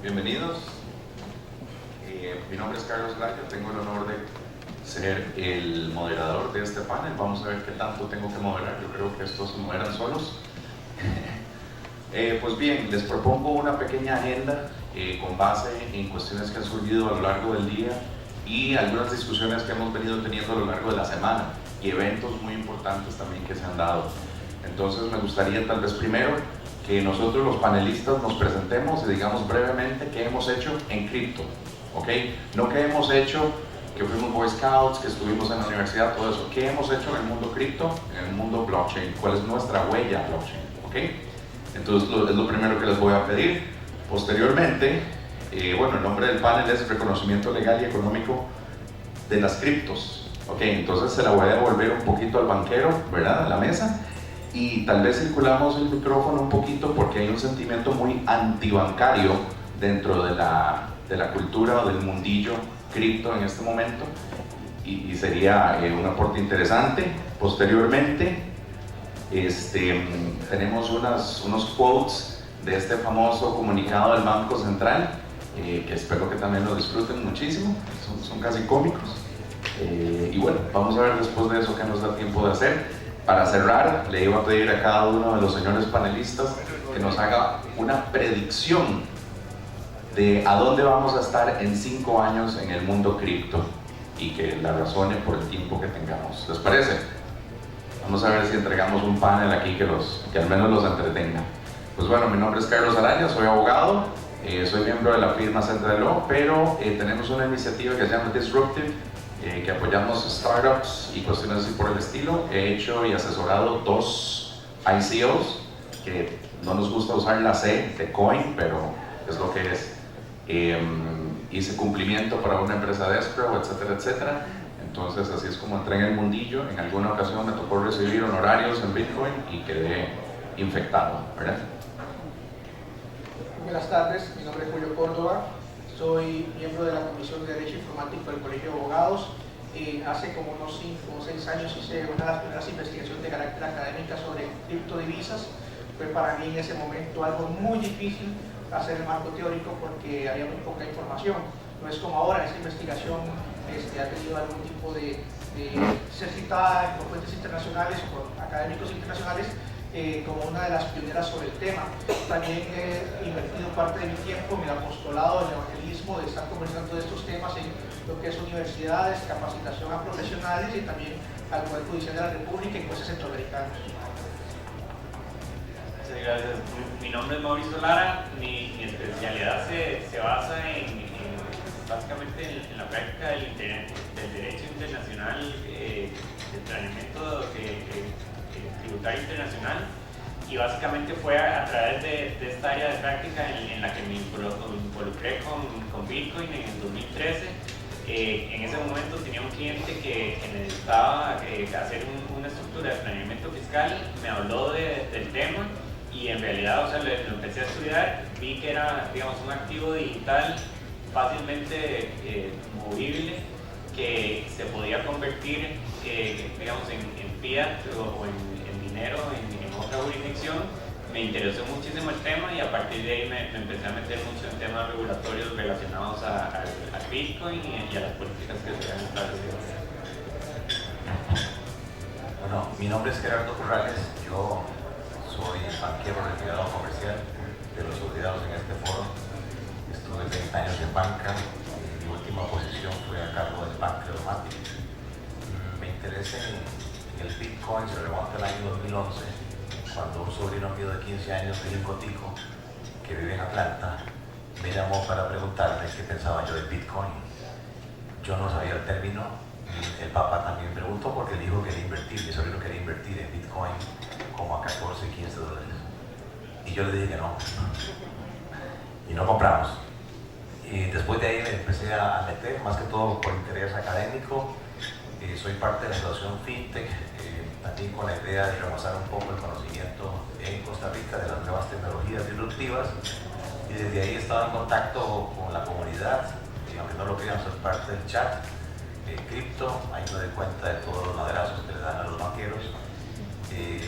Bienvenidos. Mi nombre es Carlos Laya, tengo el honor de ser el moderador de este panel. Vamos a ver qué tanto tengo que moderar, yo creo que estos se moderan solos. Pues bien, les propongo una pequeña agenda con base en cuestiones que han surgido a lo largo del día y algunas discusiones que hemos venido teniendo a lo largo de la semana y eventos muy importantes también que se han dado. Entonces me gustaría tal vez primero que nosotros los panelistas nos presentemos y digamos brevemente qué hemos hecho en cripto, ¿ok? No qué hemos hecho, que fuimos Boy Scouts, que estuvimos en la universidad, todo eso. ¿Qué hemos hecho en el mundo cripto, en el mundo blockchain? ¿Cuál es nuestra huella blockchain? ¿Ok? Entonces es lo primero que les voy a pedir. Posteriormente, bueno, el nombre del panel es Reconocimiento Legal y Económico de las Criptos. ¿Ok? Entonces se la voy a devolver un poquito al banquero, ¿verdad? A la mesa. Y tal vez circulamos el micrófono un poquito porque hay un sentimiento muy antibancario dentro de la cultura o del mundillo cripto en este momento y sería un aporte interesante. Posteriormente tenemos unos quotes de este famoso comunicado del Banco Central que espero que también lo disfruten muchísimo, son casi cómicos y bueno, vamos a ver después de eso qué nos da tiempo de hacer. Para cerrar, le iba a pedir a cada uno de los señores panelistas que nos haga una predicción de a dónde vamos a estar en 5 años en el mundo cripto y que la razone por el tiempo que tengamos. ¿Les parece? Vamos a ver si entregamos un panel aquí que al menos los entretenga. Pues bueno, mi nombre es Carlos Araya, soy abogado, soy miembro de la firma Central Law, pero tenemos una iniciativa que se llama Disruptive, que apoyamos startups y cuestiones así por el estilo. He hecho y asesorado 2 ICOs, que no nos gusta usar la C de coin, pero es lo que es. Hice cumplimiento para una empresa de escrow, etcétera, etcétera. Entonces así es como entré en el mundillo. En alguna ocasión me tocó recibir honorarios en Bitcoin y quedé infectado, ¿verdad? Buenas tardes, mi nombre es Julio Córdoba, soy miembro de la Comisión de Derecho Informático del Colegio de Abogados. Hace como unos 5 o 6 años hice una de las primeras investigaciones de carácter académica sobre criptodivisas. Fue para mí en ese momento algo muy difícil hacer el marco teórico porque había muy poca información. No es como ahora, esta investigación ha tenido algún tipo de ser citada por fuentes internacionales o por académicos internacionales como una de las pioneras sobre el tema. También he invertido parte de mi tiempo en el apostolado del evangelismo, de estar conversando de estos temas en lo que es universidades, capacitación a profesionales y también al Poder Judicial de la República y jueces centroamericanos. Muchas gracias. Mi nombre es Mauricio Lara, mi especialidad se basa básicamente en la práctica del derecho internacional, del planeamiento tributario internacional, y básicamente fue a través de esta área de práctica en la que me involucré con Bitcoin en el 2013. En ese momento tenía un cliente que necesitaba hacer una estructura de planeamiento fiscal, me habló del tema y en realidad, o sea, lo empecé a estudiar, vi que era, digamos, un activo digital fácilmente movible que se podía convertir, digamos, en fiat o en dinero en otra jurisdicción. Me interesó muchísimo el tema y a partir de ahí me empecé a meter mucho en temas regulatorios relacionados al Bitcoin y a las políticas que se han establecido. Bueno, mi nombre es Gerardo Corrales, yo soy banquero retirado comercial de los olvidados en este foro. Estuve 20 años en banca, mi última posición fue a cargo del Banco Euromatic. Me interesé en el Bitcoin, se remonta al año 2011, cuando un sobrino mío de 15 años, Felipe Cotico, que vive en Atlanta, me llamó para preguntarme qué pensaba yo del Bitcoin. Yo no sabía el término, el papá también preguntó porque el hijo quería invertir, mi sobrino quería invertir en Bitcoin como a 14, 15 dólares. Y yo le dije que no. Y no compramos. Y después de ahí me empecé a meter, más que todo por interés académico. Soy parte de la Asociación FinTech, también con la idea de rebasar un poco el conocimiento en Costa Rica de las nuevas tecnologías disruptivas. Y desde ahí he estado en contacto con la comunidad, y aunque no lo crean, soy parte del chat cripto. Ahí me doy cuenta de todos los madrazos que le dan a los banqueros.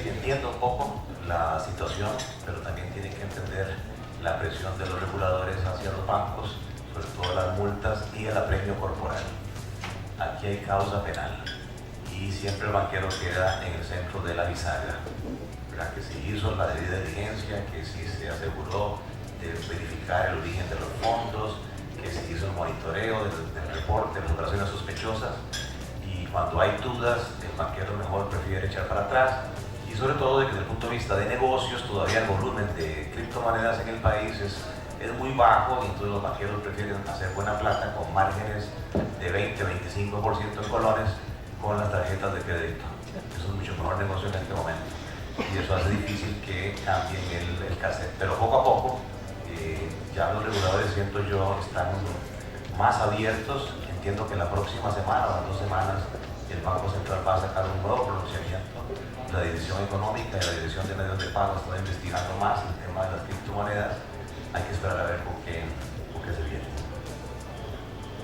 Entiendo un poco la situación, pero también tienen que entender la presión de los reguladores hacia hacia los bancos, sobre todo las multas y el apremio corporal. Aquí hay causa penal y siempre el banquero queda en el centro de la bisagra, ¿verdad? Que se hizo la debida diligencia, que sí se aseguró de verificar el origen de los fondos, que se hizo el monitoreo del reporte de las operaciones sospechosas, y cuando hay dudas el banquero mejor prefiere echar para atrás, y sobre todo de que desde el punto de vista de negocios todavía el volumen de criptomonedas en el país es muy bajo, y entonces los banqueros prefieren hacer buena plata con márgenes de 20-25% en colones con las tarjetas de crédito. Eso es mucho mejor negocio en este momento y eso hace difícil que cambien el cassette, pero poco a poco ya los reguladores, siento yo, están más abiertos. Entiendo que la próxima semana o en 2 semanas el Banco Central va a sacar un nuevo pronunciamiento. La Dirección Económica y la Dirección de Medios de Pago están investigando más el tema de las criptomonedas. Hay que esperar a ver con qué se viene.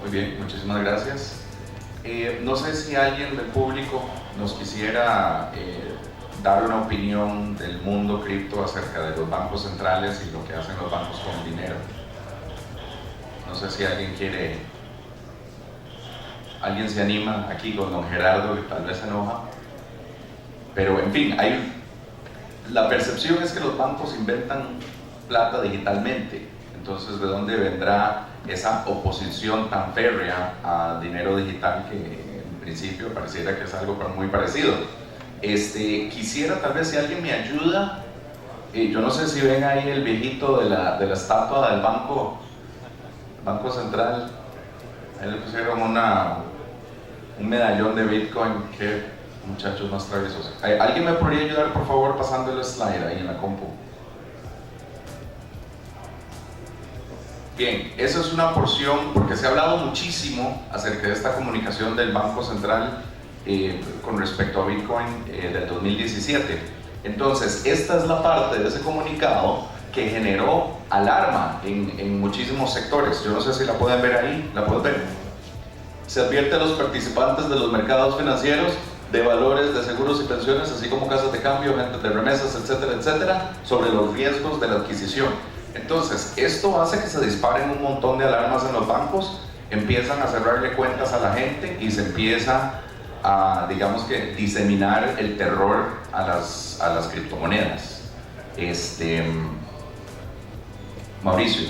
Muy bien, muchísimas gracias. No sé si alguien del público nos quisiera dar una opinión del mundo cripto acerca de los bancos centrales y lo que hacen los bancos con el dinero. No sé si alguien quiere, alguien se anima aquí con don Gerardo, que tal vez se enoja, pero en fin, la percepción es que los bancos inventan plata digitalmente. Entonces, ¿de dónde vendrá esa oposición tan férrea a dinero digital que en principio pareciera que es algo muy parecido? Quisiera tal vez si alguien me ayuda, yo no sé si ven ahí el viejito de la estatua del Banco Central, ahí le pusieron un medallón de Bitcoin. Qué muchachos más traviesos. ¿Alguien me podría ayudar por favor pasando el slide ahí en la compu? Bien, eso es una porción, porque se ha hablado muchísimo acerca de esta comunicación del Banco Central con respecto a Bitcoin del 2017. Entonces, esta es la parte de ese comunicado que generó alarma en muchísimos sectores. Yo no sé si la pueden ver ahí, ¿la pueden ver? Se advierte a los participantes de los mercados financieros, de valores, de seguros y pensiones, así como casas de cambio, agentes de remesas, etcétera, etcétera, sobre los riesgos de la adquisición. Entonces, esto hace que se disparen un montón de alarmas en los bancos, empiezan a cerrarle cuentas a la gente y se empieza a, digamos que, diseminar el terror a las criptomonedas. Mauricio,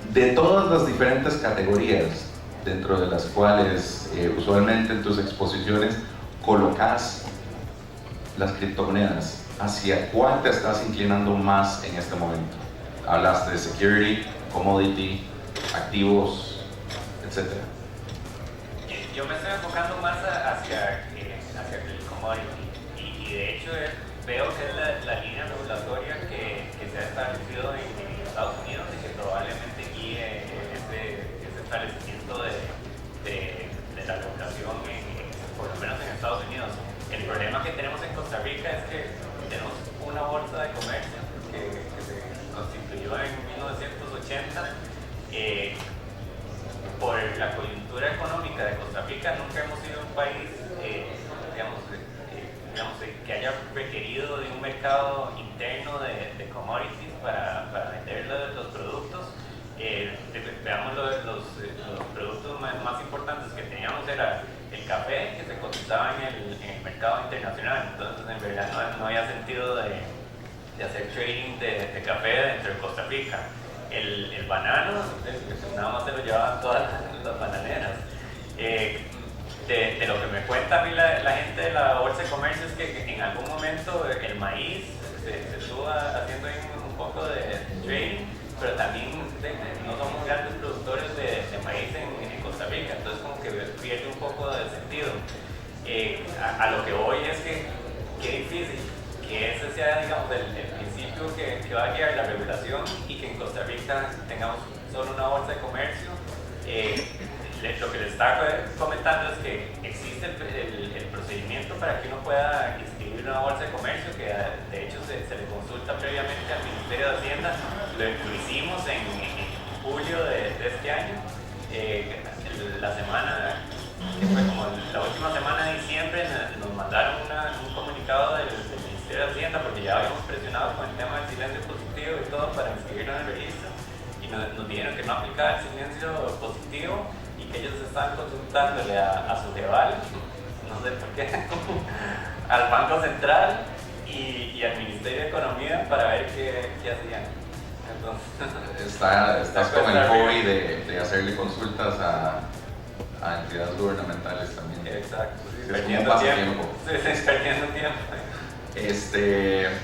de todas las diferentes categorías dentro de las cuales usualmente en tus exposiciones colocas las criptomonedas, ¿hacia cuál te estás inclinando más en este momento? Hablaste de security, commodity, activos, etc. Yo me estoy enfocando más hacia el commodity y de hecho veo que es la línea regulatoria que se ha establecido en Estados Unidos y que probablemente guíe ese establecimiento de la regulación, por lo menos en Estados Unidos. El problema que tenemos en Costa Rica es que tenemos una bolsa de comercio que se constituyó en 1980. Por la coyuntura económica de Costa Rica nunca hemos sido un país que haya requerido de un mercado interno de commodities para vender los productos. Veamos los productos más importantes que teníamos era el café, que se cotizaba en el mercado internacional. Entonces en verdad no había sentido de hacer trading de café dentro de Costa Rica. El banano, nada más se lo llevaban todas las bananeras. De lo que me cuenta a mí la gente de la Bolsa de Comercio es que en algún momento el maíz se estuvo haciendo un poco de trading, pero también no somos grandes productores de maíz en Costa Rica, entonces como que pierde un poco de sentido. A lo que voy es que qué difícil que ese sea, digamos, el principio que va a guiar la regulación y que en Costa Rica tengamos solo una bolsa de comercio. Lo que les estaba comentando es que existe el procedimiento para que uno pueda inscribir una bolsa de comercio, que de hecho se le consulta previamente al Ministerio de Hacienda. Lo hicimos en julio de este año. La semana, que fue como la última semana de diciembre, nos mandaron un comunicado del Ministerio de Hacienda, porque ya habíamos presionado con el tema del silencio positivo y todo para inscribirnos en el registro y nos dijeron que no aplicaba el silencio positivo y que ellos estaban consultándole a su rival, no sé por qué, al Banco Central y al Ministerio de Economía para ver qué hacían. Entonces, estás con el hobby de hacerle consultas a entidades gubernamentales también. Exacto, Sí, perdiendo tiempo. Sí, perdiendo tiempo.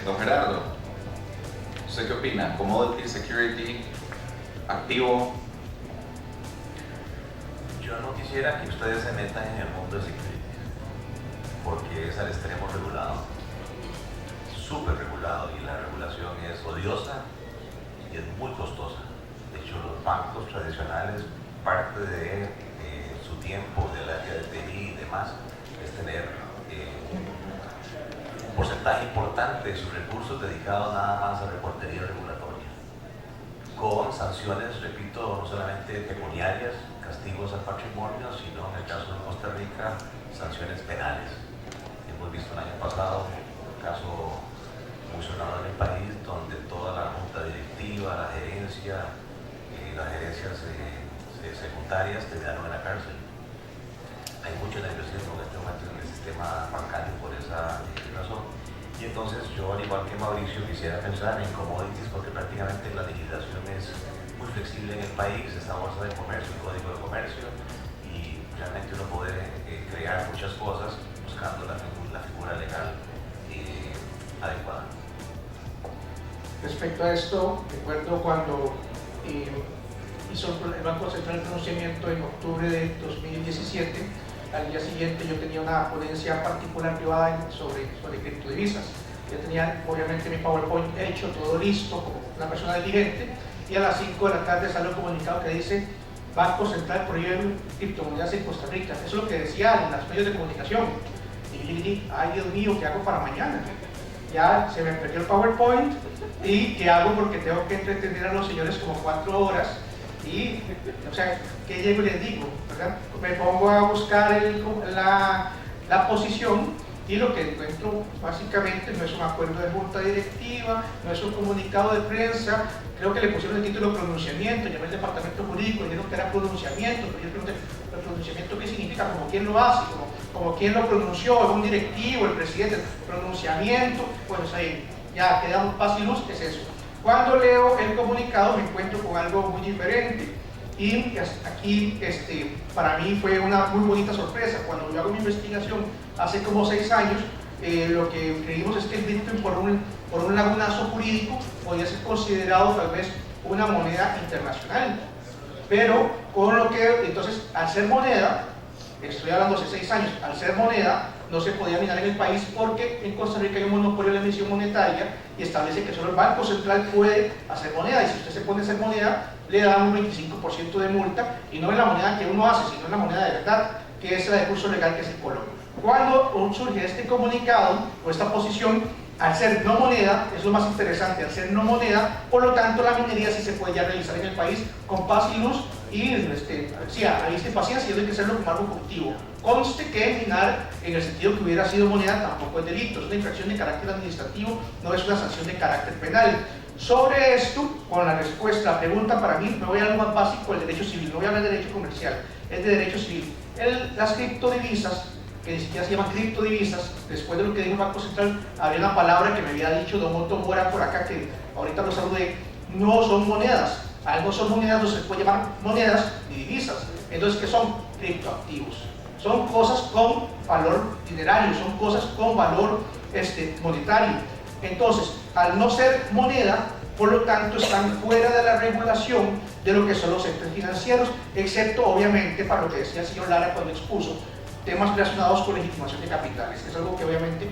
Don Gerardo, ¿usted qué opina? ¿Commodity Security activo? Yo no quisiera que ustedes se metan en el mundo de security, porque es al extremo regulado, súper regulado, y la regulación es odiosa y es muy costosa. De hecho, los bancos tradicionales, parte de su tiempo del área de TI y demás, es tener un porcentaje importante de sus recursos dedicados nada más a reportería regulatoria, con sanciones, repito, no solamente pecuniarias, castigos al patrimonio, sino en el caso de Costa Rica, sanciones penales. Hemos visto el año pasado un caso muy sonado en el país, donde toda la junta directiva, la gerencia, las gerencias secundarias terminaron en la cárcel. Hay mucho nerviosismo en este momento en el sistema bancario por esa razón. Y entonces yo, al igual que Mauricio, quisiera pensar en commodities, porque prácticamente la legislación es muy flexible en el país, esta bolsa de comercio, el código de comercio, y realmente uno puede crear muchas cosas buscando la figura legal adecuada. Respecto a esto, recuerdo cuando hizo el Banco Central el pronunciamiento en octubre de 2017, al día siguiente yo tenía una ponencia particular privada sobre criptodivisas. Yo tenía obviamente mi PowerPoint hecho, todo listo, como una persona diligente, y a las 5 de la tarde sale un comunicado que dice Banco Central prohíbe criptomonedas en Costa Rica. Eso es lo que decía en los medios de comunicación. Y yo dije, ay Dios mío, ¿qué hago para mañana? Ya se me perdió el PowerPoint, y ¿qué hago? Porque tengo que entretener a los señores como 4 horas. Y, o sea, ¿qué llego y les digo? ¿Verdad? Me pongo a buscar la posición, y lo que encuentro básicamente no es un acuerdo de junta directiva, no es un comunicado de prensa. Creo que le pusieron el título pronunciamiento, llamé al departamento jurídico, dijeron que era pronunciamiento, pero yo pregunté, ¿el pronunciamiento qué significa? ¿Como quién lo hace? ¿Como quién lo pronunció? ¿Un directivo? ¿El presidente? ¿Pronunciamiento? Bueno, ahí ya quedamos paz y luz, es eso. Cuando leo el comunicado me encuentro con algo muy diferente, y aquí para mí fue una muy bonita sorpresa. Cuando yo hago mi investigación hace como 6 años, lo que creímos es que el Bitcoin, por un lagunazo jurídico, podía ser considerado tal vez una moneda internacional, pero con lo que entonces, al ser moneda, estoy hablando hace 6 años, al ser moneda no se podía minar en el país, porque en Costa Rica hay un monopolio de la emisión monetaria y establece que solo el Banco Central puede hacer moneda, y si usted se pone a hacer moneda le dan un 25% de multa, y no en la moneda que uno hace, sino en la moneda de verdad, que es la de curso legal, que es el colón. Cuando surge este comunicado o esta posición, al ser no moneda, es lo más interesante, al ser no moneda, por lo tanto la minería sí se puede ya realizar en el país con paz y luz, y sí, ahí se paciencia, y hay que hacerlo como algo cultivo. Conste que minar, en el sentido que hubiera sido moneda, tampoco es delito, es una infracción de carácter administrativo, no es una sanción de carácter penal. Sobre esto, con la respuesta a la pregunta, para mí me voy a lo más básico, el derecho civil, no voy a hablar de derecho comercial, es de derecho civil. Las criptodivisas, que ni siquiera se llaman criptodivisas, después de lo que dijo el Banco Central, había una palabra que me había dicho Don Otto Mora por acá, que ahorita lo saludé, no son monedas. Algo son monedas, no se puede llamar monedas ni divisas. Entonces, ¿qué son? Criptoactivos. Son cosas con valor dinerario, son cosas con valor monetario. Entonces, al no ser moneda, por lo tanto están fuera de la regulación de lo que son los entes financieros, excepto obviamente para lo que decía el señor Lara cuando expuso temas relacionados con legitimación de capitales, que es algo que obviamente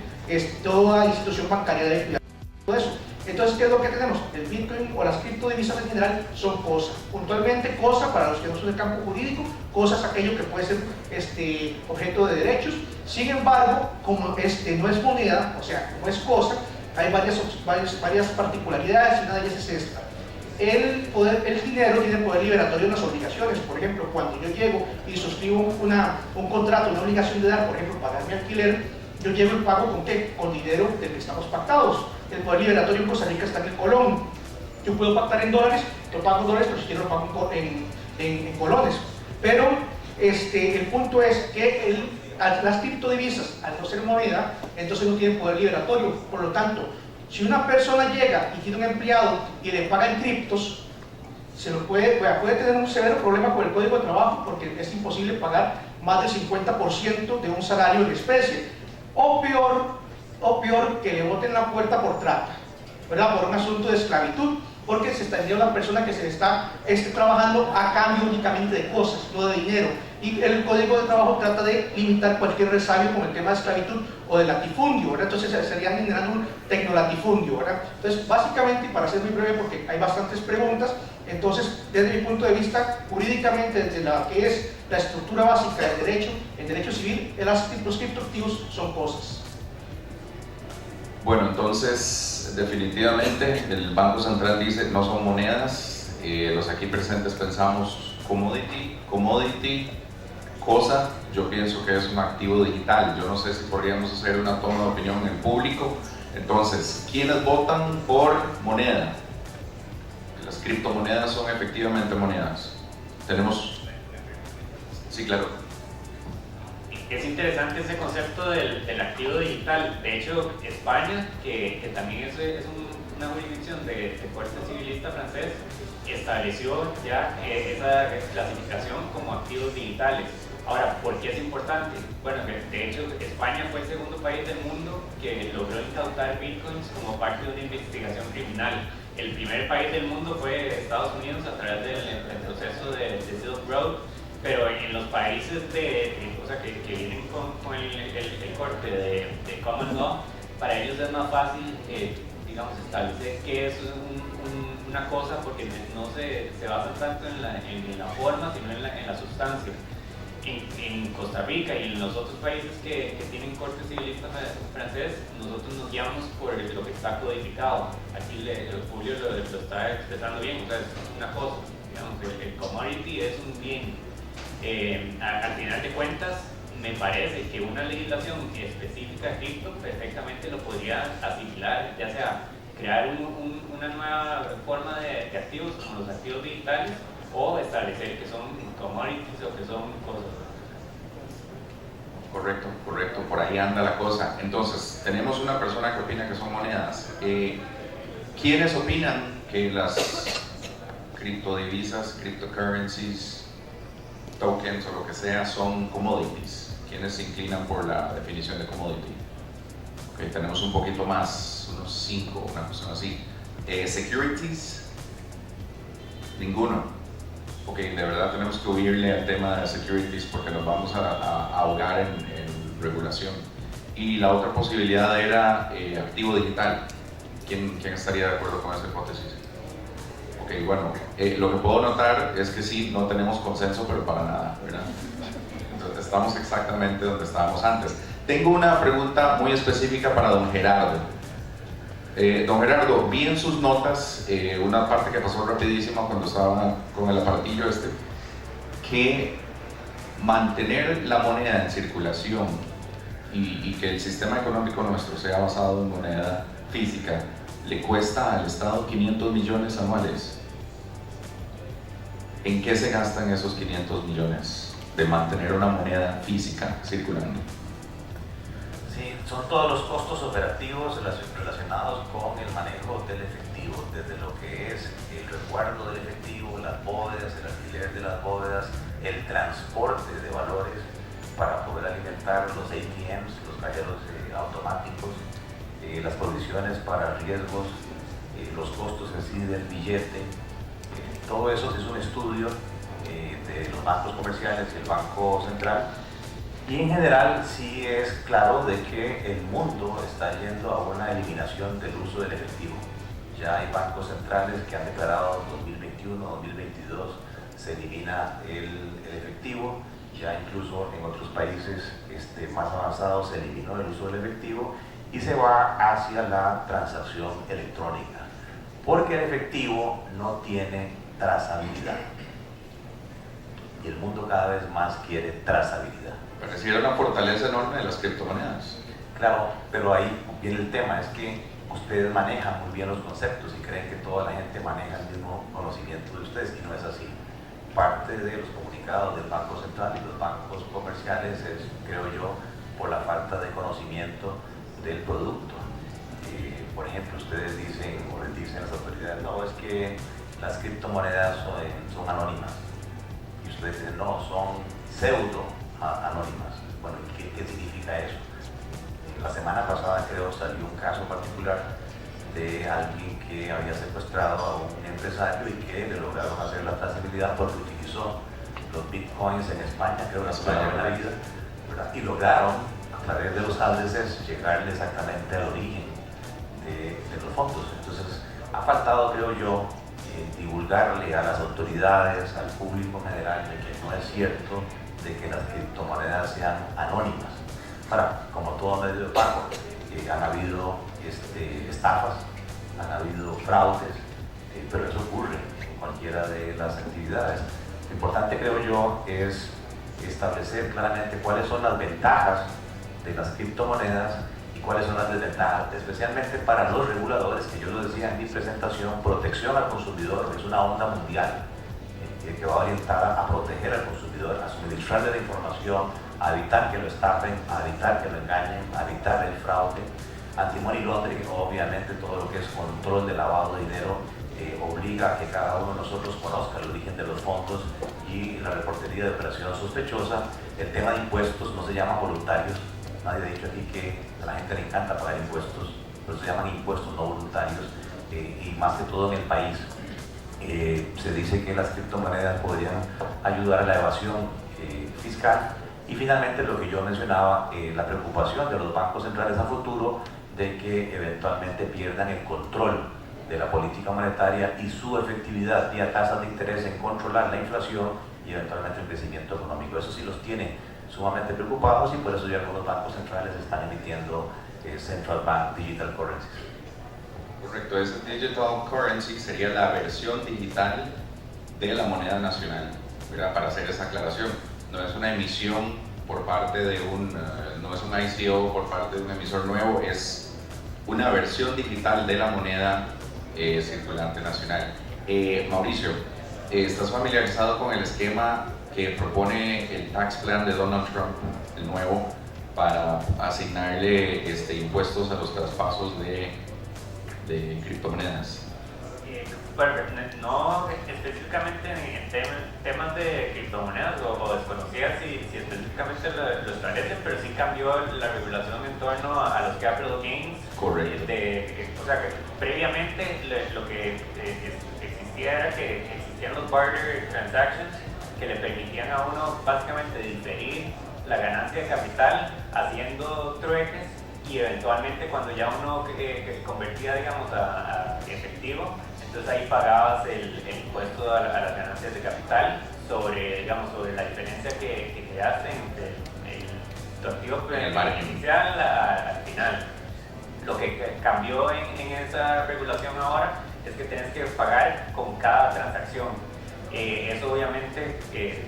toda institución bancaria debe cuidar todo eso. Entonces, ¿qué es lo que tenemos? El Bitcoin o las criptodivisas en general son cosas, puntualmente cosas para los que no son del campo jurídico, cosas aquello que puede ser objeto de derechos. Sin embargo, como no es moneda, o sea, como es cosa, hay varias particularidades, y una de ellas es esta. El dinero tiene poder liberatorio en las obligaciones. Por ejemplo, cuando yo llego y suscribo un contrato, una obligación de dar, por ejemplo, pagar mi alquiler, yo llevo el pago ¿con qué? Con dinero del que estamos pactados. El poder liberatorio en Costa Rica está en el colón. Yo puedo pactar en dólares, yo pago en dólares, pero si quiero lo pago en colones. Pero el punto es que las criptodivisas, al no ser moneda, entonces no tienen poder liberatorio. Por lo tanto, si una persona llega y tiene un empleado y le paga en criptos, puede tener un severo problema con el código de trabajo, porque es imposible pagar más del 50% de un salario en especie. O peor, que le boten la puerta por trata, ¿verdad? Por un asunto de esclavitud, porque se estaría una persona que se le está trabajando a cambio únicamente de cosas, no de dinero. Y el código de trabajo trata de limitar cualquier resabio con el tema de esclavitud o de latifundio, ¿verdad? Entonces se estarían generando un tecnolatifundio, ¿verdad? Entonces, básicamente, y para ser muy breve porque hay bastantes preguntas, entonces, desde mi punto de vista, jurídicamente, desde la que es la estructura básica del derecho, el derecho civil, los criptoactivos son cosas. Bueno, entonces, definitivamente, el Banco Central dice no son monedas. Los aquí presentes pensamos commodity, cosa. Yo pienso que es un activo digital. Yo no sé si podríamos hacer una toma de opinión en público. Entonces, ¿quiénes votan por moneda? Las criptomonedas son efectivamente monedas. Tenemos... Sí, claro. Es interesante ese concepto del activo digital. De hecho, España, que también es una jurisdicción de corte civilista francés, estableció ya esa clasificación como activos digitales. Ahora, ¿por qué es importante? Bueno, de hecho, España fue el segundo país del mundo que logró incautar bitcoins como parte de una investigación criminal. El primer país del mundo fue Estados Unidos a través del proceso de Silk Road, pero en los países que vienen con el corte de common law, para ellos es más fácil, digamos, establecer qué es una cosa, porque no se basan tanto en la forma, sino en la sustancia. En Costa Rica y en los otros países que tienen corte civilista francés, nosotros nos guiamos por lo que está codificado. Aquí Julio lo está expresando bien. O sea, es una cosa, digamos, el commodity es un bien. Al final de cuentas, me parece que una legislación específica de cripto perfectamente lo podría asimilar, ya sea crear una nueva forma de activos como los activos digitales, o establecer que son commodities o que son cosas. Correcto, por ahí anda la cosa. Entonces, tenemos una persona que opina que son monedas. ¿Quiénes opinan que las criptodivisas, cryptocurrencies, tokens o lo que sea son commodities? ¿Quiénes se inclinan por la definición de commodity? Okay, tenemos un poquito más, unos 5, una cuestión así. Securities, ninguno. Ok, de verdad tenemos que huirle al tema de securities porque nos vamos a ahogar en regulación. Y la otra posibilidad era activo digital. ¿Quién estaría de acuerdo con esa hipótesis? Ok, bueno, lo que puedo notar es que sí, no tenemos consenso, pero para nada, ¿verdad? Entonces estamos exactamente donde estábamos antes. Tengo una pregunta muy específica para don Gerardo. Don Gerardo, vi en sus notas una parte que pasó rapidísima cuando estaba con el aparatillo que mantener la moneda en circulación y que el sistema económico nuestro sea basado en moneda física le cuesta al Estado 500 millones anuales. ¿En qué se gastan esos 500 millones de mantener una moneda física circulando? Sí, son todos los costos operativos relacionados con el manejo del efectivo, desde lo que es el resguardo del efectivo, las bóvedas, el alquiler de las bóvedas, el transporte de valores para poder alimentar los ATMs, los cajeros automáticos, las provisiones para riesgos, los costos así del billete. Todo eso es un estudio de los bancos comerciales y el Banco Central. Y en general sí es claro de que el mundo está yendo a una eliminación del uso del efectivo. Ya hay bancos centrales que han declarado 2021, 2022 se elimina el efectivo. Ya incluso en otros países más avanzados se eliminó el uso del efectivo y se va hacia la transacción electrónica. Porque el efectivo no tiene trazabilidad. Y el mundo cada vez más quiere trazabilidad. Pareciera una fortaleza enorme de las criptomonedas. Claro, pero ahí viene el tema, es que ustedes manejan muy bien los conceptos y creen que toda la gente maneja el mismo conocimiento de ustedes, y no es así. Parte de los comunicados del Banco Central y los bancos comerciales es, creo yo, por la falta de conocimiento del producto. Por ejemplo, ustedes dicen, o les dicen a las autoridades, no, es que las criptomonedas son anónimas. Y ustedes dicen, no, son pseudo anónimas. Bueno, ¿qué significa eso? La semana pasada, creo, salió un caso particular de alguien que había secuestrado a un empresario y que le lograron hacer la trazabilidad porque utilizó los bitcoins en España, creo que fue una buena vida, ¿verdad? Y lograron, a través de los ADCs, llegarle exactamente al origen de los fondos. Entonces, ha faltado, creo yo, divulgarle a las autoridades, al público en general, de que no es cierto de que las criptomonedas sean anónimas. Ahora, como todo medio de pago, han habido estafas, han habido fraudes, pero eso ocurre en cualquiera de las actividades. Lo importante, creo yo, es establecer claramente cuáles son las ventajas de las criptomonedas y cuáles son las desventajas, especialmente para los reguladores, que yo lo decía en mi presentación. Protección al consumidor es una onda mundial que va orientada a proteger al consumidor, a suministrarle la información, a evitar que lo estafen, a evitar que lo engañen, a evitar el fraude. Anti-money laundering, obviamente todo lo que es control de lavado de dinero, obliga a que cada uno de nosotros conozca el origen de los fondos y la reportería de operación sospechosa. El tema de impuestos no se llama voluntarios. Nadie ha dicho aquí que a la gente le encanta pagar impuestos, pero se llaman impuestos no voluntarios, y más que todo en el país. Se dice que las criptomonedas podrían ayudar a la evasión fiscal. Y finalmente, lo que yo mencionaba, la preocupación de los bancos centrales a futuro de que eventualmente pierdan el control de la política monetaria y su efectividad vía tasas de interés en controlar la inflación y eventualmente el crecimiento económico. Eso sí los tiene sumamente preocupados, y por eso ya algunos bancos centrales están emitiendo Central Bank Digital Currencies. Correcto, ese digital currency sería la versión digital de la moneda nacional, ¿verdad? Para hacer esa aclaración. No es una emisión por parte de no es un ICO por parte de un emisor nuevo, es una versión digital de la moneda circulante nacional. Mauricio, ¿estás familiarizado con el esquema que propone el tax plan de Donald Trump, el nuevo, para asignarle impuestos a los traspasos de criptomonedas? Bueno, no específicamente en temas de criptomonedas o desconocía si específicamente lo establecen, pero sí cambió la regulación en torno a los capital gains. Correcto. O sea, que previamente lo que existía era que existían los barter transactions que le permitían a uno básicamente diferir la ganancia de capital haciendo trueques, y eventualmente cuando ya uno convertía, digamos, a efectivo, entonces ahí pagabas el impuesto a las ganancias de capital sobre la diferencia que quedaste entre tu activo inicial al final. Lo que cambió en esa regulación ahora es que tienes que pagar con cada transacción. Eso obviamente se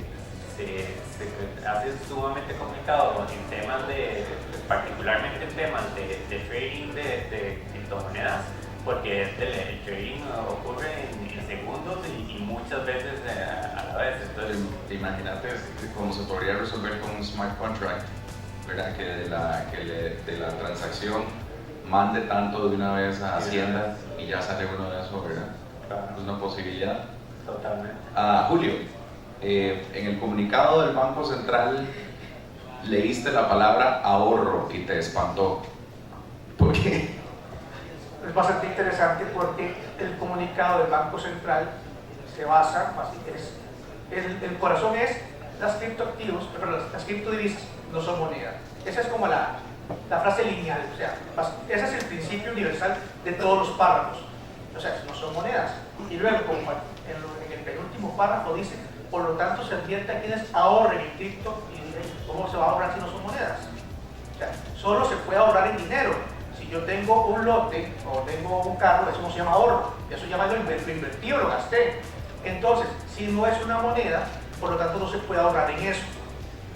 hace sumamente complicado en temas particularmente en temas de trading de criptomonedas, porque el trading ocurre en segundos y muchas veces a la vez. Entonces, imagínate cómo se podría resolver con un smart contract, ¿verdad? Que de la transacción mande tanto de una vez a Hacienda y ya sale uno de eso, ¿verdad? Claro. Es una posibilidad. Totalmente. Julio, en el comunicado del Banco Central leíste la palabra ahorro y te espantó. ¿Por qué? Es bastante interesante porque el comunicado del Banco Central se basa, el corazón es las criptoactivos, pero las criptodivisas no son moneda. Esa es como la frase lineal, o sea, ese es el principio universal de todos los párrafos. O sea, no son monedas. Y luego, como en el penúltimo párrafo dice, por lo tanto se advierte a quienes ahorren en cripto, y ¿cómo se va a ahorrar si no son monedas? O sea, solo se puede ahorrar en dinero. Si yo tengo un lote o tengo un carro, eso no se llama ahorro, eso llama lo invertido, lo gasté. Entonces, si no es una moneda, por lo tanto no se puede ahorrar en eso.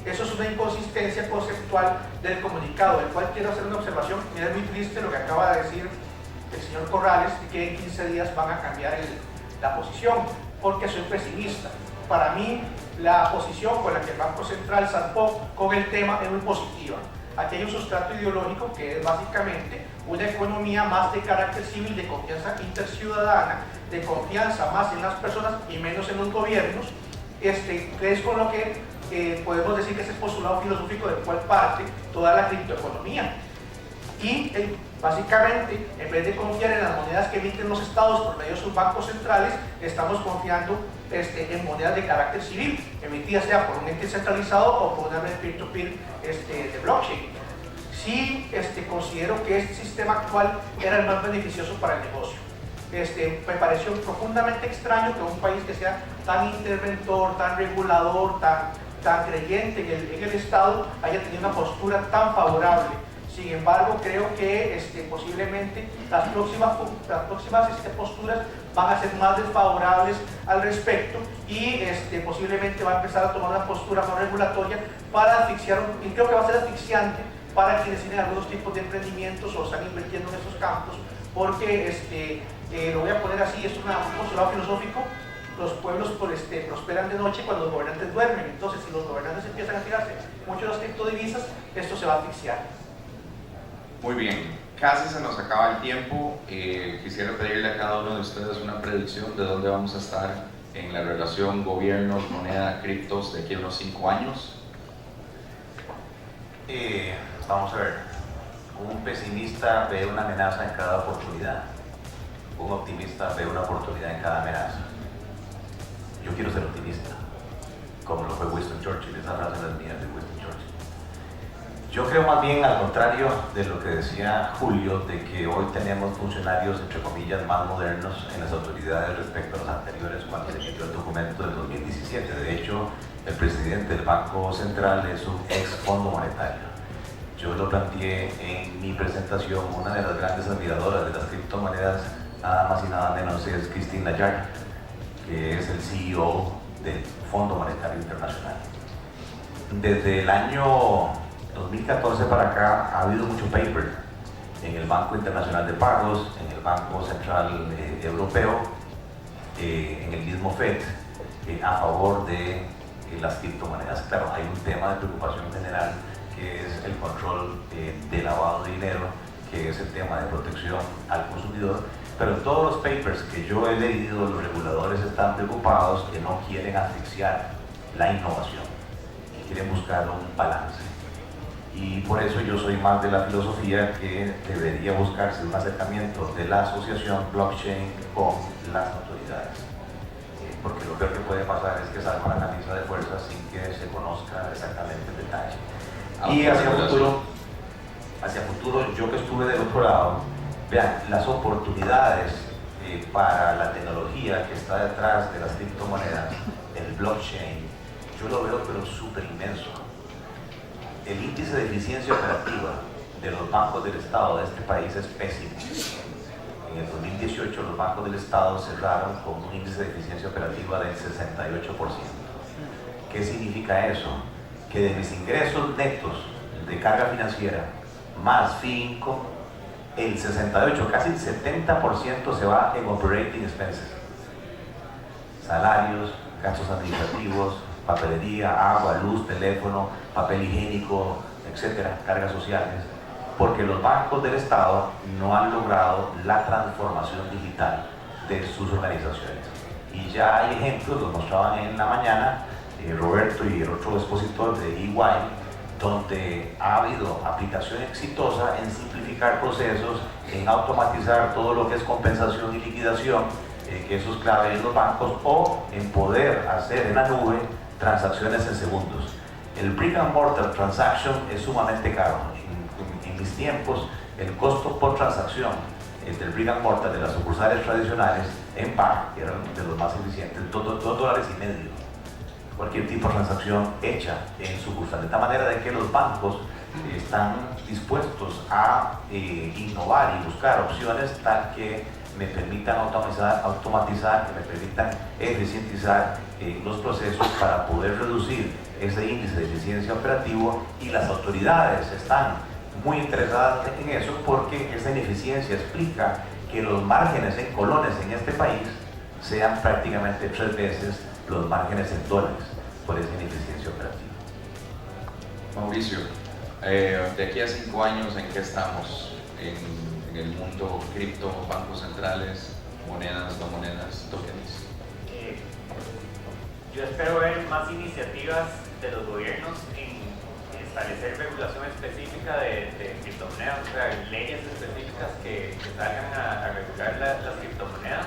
Eso es una inconsistencia conceptual del comunicado, del cual quiero hacer una observación. Mira, es muy triste lo que acaba de decir del señor Corrales de que en 15 días van a cambiar la posición, porque soy pesimista. Para mí, la posición con la que el Banco Central zarpó con el tema es muy positiva. Aquí hay un sustrato ideológico que es básicamente una economía más de carácter civil, de confianza interciudadana, de confianza más en las personas y menos en los gobiernos, que es con lo que podemos decir que es el postulado filosófico del cual parte toda la criptoeconomía. Y básicamente, en vez de confiar en las monedas que emiten los estados por medio de sus bancos centrales, estamos confiando en monedas de carácter civil, emitidas sea por un ente centralizado o por una red peer-to-peer de blockchain. Sí, considero que este sistema actual era el más beneficioso para el negocio. Me pareció profundamente extraño que un país que sea tan interventor, tan regulador, tan creyente en el Estado haya tenido una postura tan favorable. Sin embargo, creo que posiblemente las próximas posturas van a ser más desfavorables al respecto y posiblemente va a empezar a tomar una postura más regulatoria para asfixiar, y creo que va a ser asfixiante para quienes tienen algunos tipos de emprendimientos o están invirtiendo en esos campos, porque lo voy a poner así, es un postulado filosófico: los pueblos prosperan de noche cuando los gobernantes duermen. Entonces, si los gobernantes empiezan a tirarse mucho de las criptodivisas, esto se va a asfixiar. Muy bien, casi se nos acaba el tiempo. Quisiera pedirle a cada uno de ustedes una predicción de dónde vamos a estar en la relación gobierno, moneda, criptos de aquí a unos 5 años. Vamos a ver, un pesimista ve una amenaza en cada oportunidad, un optimista ve una oportunidad en cada amenaza. Yo quiero ser optimista, como lo fue Winston Churchill. Esa frase no es mía, de Winston Churchill. Yo creo más bien al contrario de lo que decía Julio, de que hoy tenemos funcionarios, entre comillas, más modernos en las autoridades respecto a los anteriores cuando se emitió el documento del 2017. De hecho, el presidente del Banco Central es un ex Fondo Monetario. Yo lo planteé en mi presentación. Una de las grandes admiradoras de las criptomonedas, nada más y nada menos, es Christine Lagarde, que es el CEO del Fondo Monetario Internacional. Desde el año 2014 para acá ha habido mucho paper en el Banco Internacional de Pagos, en el Banco Central Europeo, en el mismo FED, a favor de las criptomonedas. Claro, hay un tema de preocupación general que es el control de lavado de dinero, que es el tema de protección al consumidor, pero en todos los papers que yo he leído, los reguladores están preocupados, que no quieren asfixiar la innovación, que quieren buscar un balance. Y por eso yo soy más de la filosofía que debería buscarse un acercamiento de la asociación blockchain con las autoridades. Porque lo peor que puede pasar es que salga una camisa de fuerza sin que se conozca exactamente el detalle. Y hacia futuro, yo que estuve del otro lado, vean, las oportunidades para la tecnología que está detrás de las criptomonedas, el blockchain, yo lo veo pero súper inmenso. El índice de eficiencia operativa de los bancos del Estado de este país es pésimo. En el 2018 los bancos del Estado cerraron con un índice de eficiencia operativa del 68%. ¿Qué significa eso? Que de mis ingresos netos de carga financiera más fee income, el 68, casi el 70% se va en operating expenses. Salarios, gastos administrativos, papelería, agua, luz, teléfono, papel higiénico, etcétera, cargas sociales, porque los bancos del Estado no han logrado la transformación digital de sus organizaciones. Y ya hay ejemplos, los mostraban en la mañana, Roberto y el otro expositor de EY, donde ha habido aplicación exitosa en simplificar procesos, en automatizar todo lo que es compensación y liquidación, que eso es clave en los bancos, o en poder hacer en la nube transacciones en segundos. El brick and mortar transaction es sumamente caro. En mis tiempos, el costo por transacción del brick and mortar de las sucursales tradicionales en PAC, que eran de los más eficientes, $2.50. Cualquier tipo de transacción hecha en sucursal, de tal manera de que los bancos están dispuestos a innovar y buscar opciones tal que me permitan automatizar, que me permitan eficientizar los procesos para poder reducir ese índice de eficiencia operativo, y las autoridades están muy interesadas en eso porque esa ineficiencia explica que los márgenes en colones en este país sean prácticamente 3 veces los márgenes en dólares por esa ineficiencia operativa. Mauricio, de aquí a 5 años, ¿en qué estamos? En el mundo cripto, bancos centrales, monedas, no monedas, tokens. Yo espero ver más iniciativas de los gobiernos en establecer regulación específica de criptomonedas, o sea, leyes específicas que salgan a regular las criptomonedas.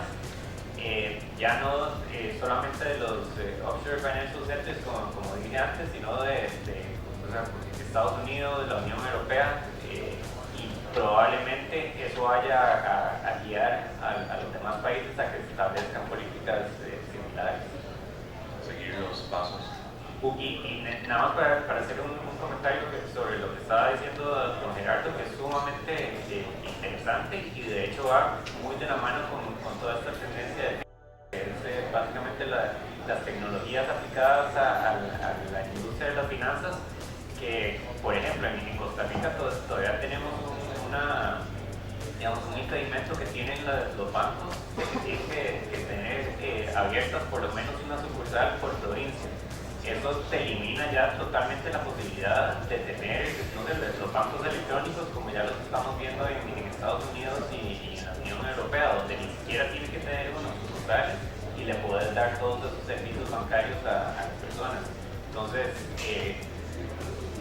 Ya no solamente de los offshore financial centers, como dije antes, sino de Estados Unidos, de la Unión Europea, y probablemente eso vaya a guiar a los demás países a que se establezcan políticas similares. Seguir los pasos. Y nada más para hacer un comentario sobre lo que estaba diciendo don Gerardo, que es sumamente interesante y de hecho va muy de la mano con toda esta tendencia que es básicamente las tecnologías aplicadas a la industria de las finanzas, que por ejemplo en Costa Rica todavía tenemos un impedimento que tienen los bancos, que tienen que tener abiertas por lo menos una sucursal por provincia. Eso te elimina ya totalmente la posibilidad de tener los bancos electrónicos como ya los estamos viendo en Estados Unidos y en la Unión Europea, donde ni siquiera tienes que tener unos sucursales y le puedes dar todos esos servicios bancarios a las personas. Entonces,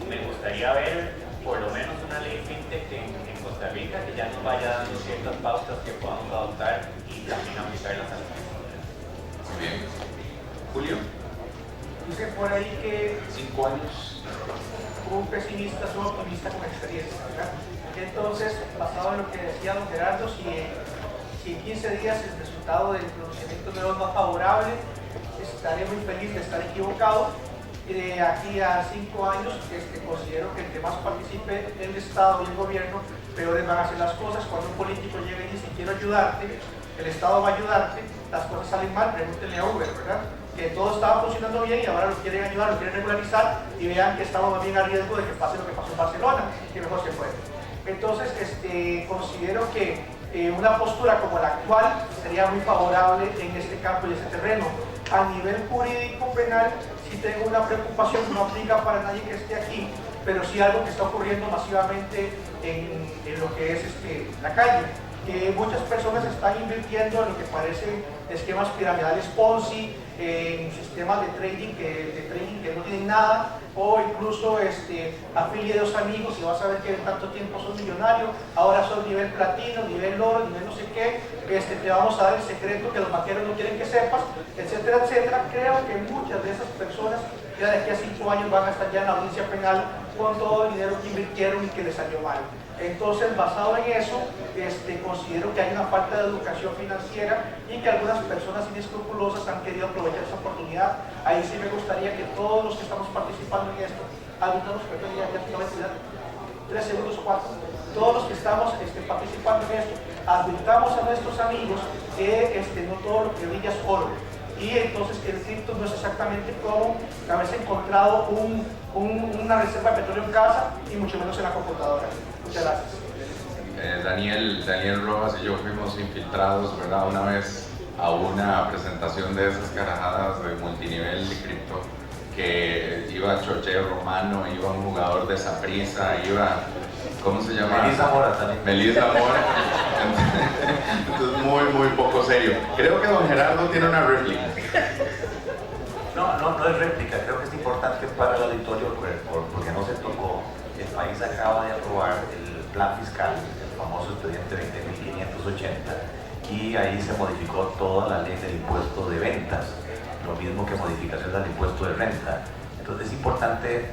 me gustaría ver por lo menos una ley fintech en Costa Rica que ya nos vaya dando ciertas pautas que podamos adoptar y también aplicarlas a las personas. Muy bien. Julio. Dice por ahí que 5 años. un pesimista es un optimista con experiencia, ¿verdad? Entonces, basado en lo que decía don Gerardo, si en 15 días el resultado del pronunciamiento nuevo es más favorable, estaré muy feliz de estar equivocado. De aquí a 5 años, considero que el que más participe el Estado y el gobierno, peores van a ser las cosas. Cuando un político llegue y dice quiero ayudarte, el Estado va a ayudarte, las cosas salen mal, pregúntenle a Uber, ¿verdad? Que todo estaba funcionando bien y ahora lo quieren ayudar, lo quieren regularizar y vean que estamos más bien a riesgo de que pase lo que pasó en Barcelona, que mejor se puede. Entonces, considero que una postura como la actual sería muy favorable en este campo y este terreno. A nivel jurídico penal, sí tengo una preocupación, no aplica para nadie que esté aquí, pero sí algo que está ocurriendo masivamente en lo que es la calle, que muchas personas están invirtiendo en lo que parecen esquemas piramidales Ponzi, en sistemas de trading que no tienen nada, o incluso afilie a 2 amigos y vas a ver que en tanto tiempo son millonarios, ahora son nivel platino, nivel oro, nivel no sé qué, te vamos a dar el secreto que los banqueros no quieren que sepas, etcétera, etcétera. Creo que muchas de esas personas ya de aquí a 5 años van a estar ya en la audiencia penal con todo el dinero que invirtieron y que les salió mal. Entonces, basado en eso, considero que hay una falta de educación financiera y que algunas personas inescrupulosas han querido aprovechar esa oportunidad. Ahí sí me gustaría que todos los que estamos participando en esto, adultos, perdón, ya 3 segundos o 4, todos los que estamos participando en esto, advirtamos a nuestros amigos que no todo lo que brilla es oro. Y entonces que el cripto no es exactamente como haberse encontrado una reserva de petróleo en casa y mucho menos en la computadora. Muchas gracias. Daniel Rojas y yo fuimos infiltrados, ¿verdad? Una vez a una presentación de esas carajadas de multinivel de cripto, que iba Chocheo Romano, iba un jugador de Saprissa, iba, ¿cómo se llama? Melissa Mora también. Melissa Mora. Entonces muy poco serio. Creo que don Gerardo tiene una réplica. No es réplica, creo que es importante para el auditorio porque no se tocó. El país acaba de aprobar el plan fiscal, el famoso expediente 20.580, y ahí se modificó toda la ley del impuesto de ventas, lo mismo que modificaciones del impuesto de renta. Entonces es importante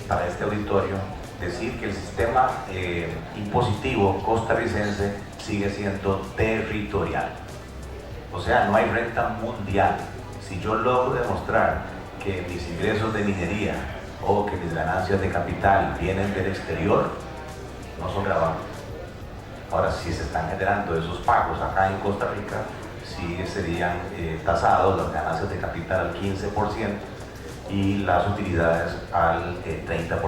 para este auditorio decir que el sistema impositivo costarricense sigue siendo territorial. O sea, no hay renta mundial. Si yo logro demostrar que mis ingresos de minería o que mis ganancias de capital vienen del exterior, no son grabados. Ahora, si se están generando esos pagos acá en Costa Rica, sí serían tasados las ganancias de capital al 15% y las utilidades al 30%.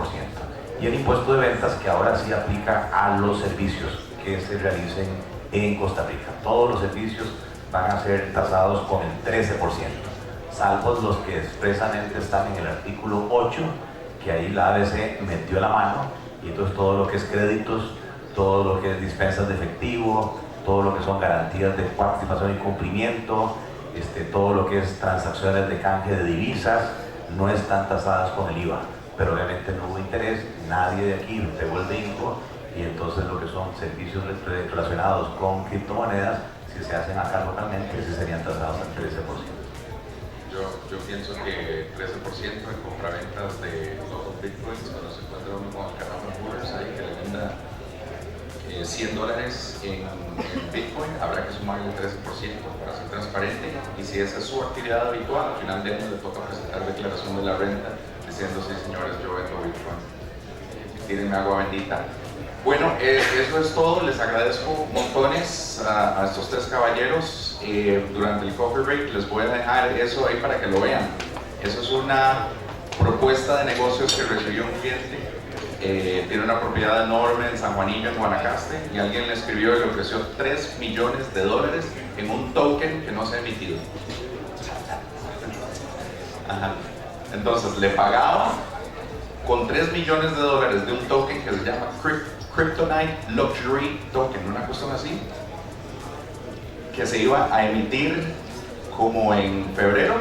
Y el impuesto de ventas, que ahora sí aplica a los servicios que se realicen en Costa Rica. Todos los servicios van a ser tasados con el 13%, salvo los que expresamente están en el artículo 8, que ahí la ABC metió la mano, y entonces todo lo que es créditos, todo lo que es dispensas de efectivo, todo lo que son garantías de participación y cumplimiento, todo lo que es transacciones de canje de divisas, no están tasadas con el IVA, pero obviamente no hubo interés, nadie de aquí pegó el brinco, y entonces lo que son servicios relacionados con criptomonedas, si se hacen acá localmente, sí serían tasados al 13%. Yo pienso que 13% en compraventas de los bitcoins, cuando se encuentra uno con el Caramba Motors ahí que le venda $100 en bitcoin, habrá que sumarle 13% para ser transparente, y si esa es su actividad habitual, al final de año le toca presentar declaración de la renta diciendo: sí señores, yo vendo bitcoin, tírenme agua bendita. Bueno, eso es todo. Les agradezco montones a estos tres caballeros. Durante el coffee break les voy a dejar eso ahí para que lo vean. Eso es una propuesta de negocios que recibió un cliente. Tiene una propiedad enorme en San Juanillo, en Guanacaste, y alguien le escribió y le ofreció $3 millones en un token que no se ha emitido. Ajá. Entonces le pagaba con $3 millones de un token que se llama Kryptonite Luxury Token, una cuestión así, que se iba a emitir como en febrero,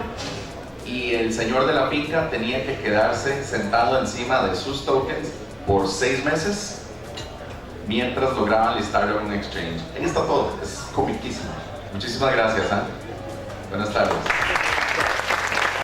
y el señor de la finca tenía que quedarse sentado encima de sus tokens por 6 meses mientras lograban listarlo en un exchange. Ahí está todo, es comiquísimo. Muchísimas gracias. Buenas tardes.